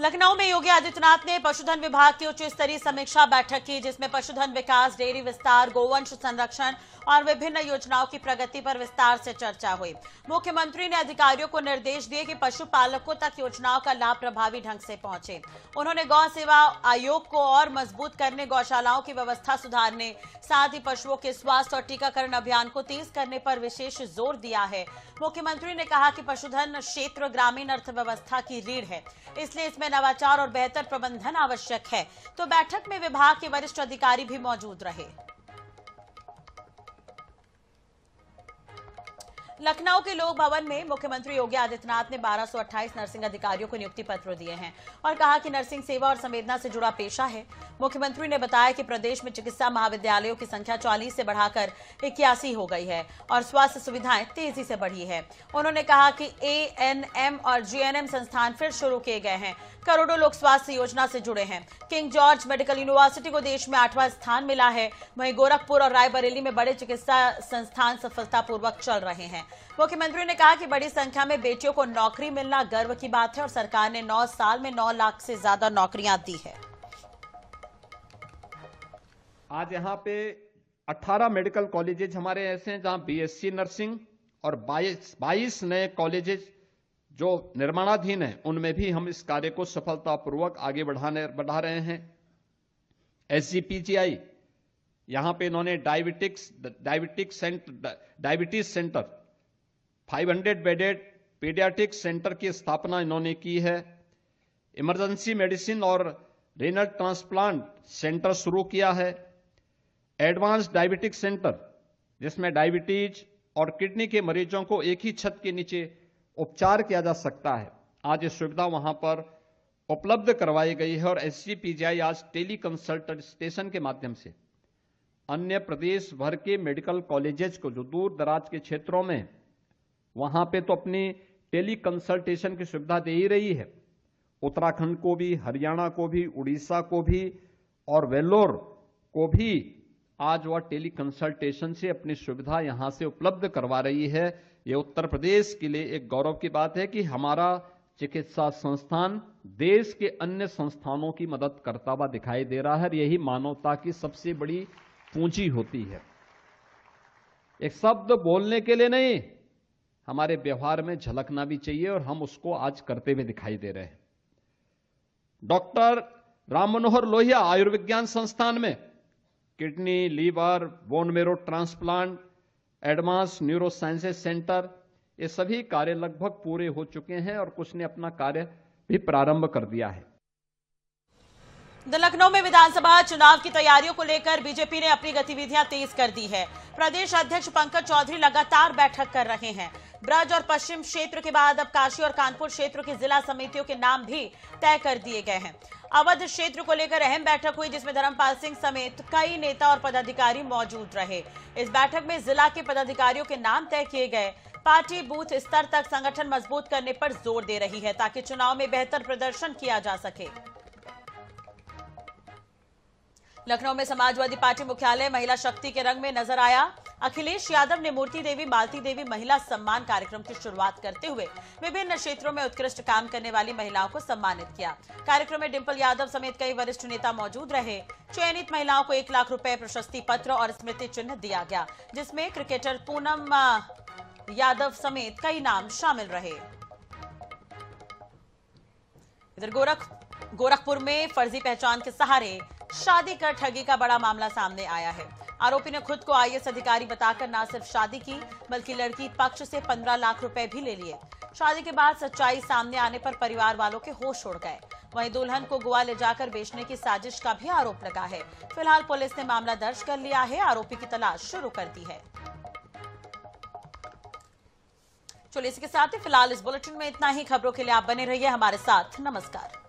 लखनऊ में योगी आदित्यनाथ ने पशुधन विभाग की उच्च स्तरीय समीक्षा बैठक की, जिसमें पशुधन विकास, डेयरी विस्तार, गोवंश संरक्षण और विभिन्न योजनाओं की प्रगति पर विस्तार से चर्चा हुई। मुख्यमंत्री ने अधिकारियों को निर्देश दिए कि पशुपालकों तक योजनाओं का लाभ प्रभावी ढंग से पहुंचे। उन्होंने गौ सेवा आयोग को और मजबूत करने, गौशालाओं की व्यवस्था सुधारने, साथ ही पशुओं के स्वास्थ्य और टीकाकरण अभियान को तेज करने पर विशेष जोर दिया है। मुख्यमंत्री ने कहा कि पशुधन क्षेत्र ग्रामीण अर्थव्यवस्था की रीढ़ है, इसलिए इसमें नवाचार और बेहतर प्रबंधन आवश्यक है। तो बैठक में विभाग के वरिष्ठ अधिकारी भी मौजूद रहे। लखनऊ के लोक भवन में मुख्यमंत्री योगी आदित्यनाथ ने 1228 नर्सिंग अधिकारियों को नियुक्ति पत्र दिए हैं और कहा कि नर्सिंग सेवा और संवेदना से जुड़ा पेशा है। मुख्यमंत्री ने बताया कि प्रदेश में चिकित्सा महाविद्यालयों की संख्या 40 से बढ़ाकर 81 हो गई है और स्वास्थ्य सुविधाएं तेजी से बढ़ी है। उन्होंने कहा कि ANM और GNM संस्थान फिर शुरू किए गए हैं। करोड़ों लोग स्वास्थ्य योजना से जुड़े हैं। किंग जॉर्ज मेडिकल यूनिवर्सिटी को देश में 8वां स्थान मिला है। वहीं गोरखपुर और रायबरेली में बड़े चिकित्सा संस्थान सफलतापूर्वक चल रहे हैं। मुख्यमंत्री ने कहा कि बड़ी संख्या में बेटियों को नौकरी मिलना गर्व की बात है और सरकार ने 9 साल में 9 लाख से ज्यादा नौकरियां दी है। आज यहाँ पे 18 मेडिकल कॉलेजेज हमारे ऐसे हैं जहां BSc नर्सिंग और 22 नए कॉलेजेज जो निर्माणाधीन हैं, उनमें भी हम इस कार्य को सफलतापूर्वक आगे बढ़ा रहे हैं। SGPGI यहां पे इन्होंने diabetes centre 500 bedded paediatric centre की स्थापना इन्होंने की है। इमरजेंसी मेडिसिन और रेनल ट्रांसप्लांट सेंटर शुरू किया है। एडवांस डायबिटिक सेंटर, जिसमें डायबिटीज और किडनी के मरीजों को एक ही छत के नीचे उपचार किया जा सकता है, आज ये सुविधा वहां पर उपलब्ध करवाई गई है। और SGPGI आज टेली कंसल्टेशन के माध्यम से अन्य प्रदेश भर के मेडिकल कॉलेजेस को जो दूर दराज के क्षेत्रों में, वहां पे तो अपनी टेली कंसल्टेशन की सुविधा दे ही रही है। उत्तराखंड को भी, हरियाणा को भी, उड़ीसा को भी और वेल्लोर को भी आज वह टेली कंसल्टेशन से अपनी सुविधा यहां से उपलब्ध करवा रही है। ये उत्तर प्रदेश के लिए एक गौरव की बात है कि हमारा चिकित्सा संस्थान देश के अन्य संस्थानों की मदद करता हुआ दिखाई दे रहा है। यही मानवता की सबसे बड़ी पूंजी होती है। एक शब्द बोलने के लिए नहीं, हमारे व्यवहार में झलकना भी चाहिए और हम उसको आज करते हुए दिखाई दे रहे हैं। डॉक्टर राम मनोहर लोहिया आयुर्विज्ञान संस्थान में kidney, liver, bone marrow transplant, advance neuro sciences centre, ये सभी कार्य लगभग पूरे हो चुके हैं और कुछ ने अपना कार्य भी प्रारंभ कर दिया है। लखनऊ में विधानसभा चुनाव की तैयारियों को लेकर बीजेपी ने अपनी गतिविधियां तेज कर दी है। प्रदेश अध्यक्ष पंकज चौधरी लगातार बैठक कर रहे हैं। ब्रज और पश्चिम क्षेत्र के बाद अब काशी और कानपुर क्षेत्र की जिला समितियों के नाम भी तय कर दिए गए हैं। अवध क्षेत्र को लेकर अहम बैठक हुई, जिसमें धर्मपाल सिंह समेत कई नेता और पदाधिकारी मौजूद रहे। इस बैठक में जिला के पदाधिकारियों के नाम तय किए गए। पार्टी बूथ स्तर तक संगठन मजबूत करने पर जोर दे रही है ताकि चुनाव में बेहतर प्रदर्शन किया जा सके। लखनऊ में समाजवादी पार्टी मुख्यालय महिला शक्ति के रंग में नजर आया। अखिलेश यादव ने मूर्ति देवी, मालती देवी महिला सम्मान कार्यक्रम की शुरुआत करते हुए विभिन्न क्षेत्रों में उत्कृष्ट काम करने वाली महिलाओं को सम्मानित किया। कार्यक्रम में डिंपल यादव समेत कई वरिष्ठ नेता मौजूद रहे। चयनित महिलाओं को 1 लाख रुपए प्रशस्ति पत्र और स्मृति चिन्ह दिया गया, जिसमें क्रिकेटर पूनम यादव समेत कई नाम शामिल रहे। इधर गोरखपुर में फर्जी पहचान के सहारे शादी कर ठगी का बड़ा मामला सामने आया है। आरोपी ने खुद को IAS अधिकारी बताकर न सिर्फ शादी की, बल्कि लड़की पक्ष से 15 लाख रुपए भी ले लिए। शादी के बाद सच्चाई सामने आने पर परिवार वालों के होश उड़ गए। वहीं दुल्हन को गोवा ले जाकर बेचने की साजिश का भी आरोप लगा है। फिलहाल पुलिस ने मामला दर्ज कर लिया है, आरोपी की तलाश शुरू कर दी है। चलिए इसी के साथ ही फिलहाल इस बुलेटिन में इतना ही। खबरों के लिए आप बने रहिए हमारे साथ। नमस्कार।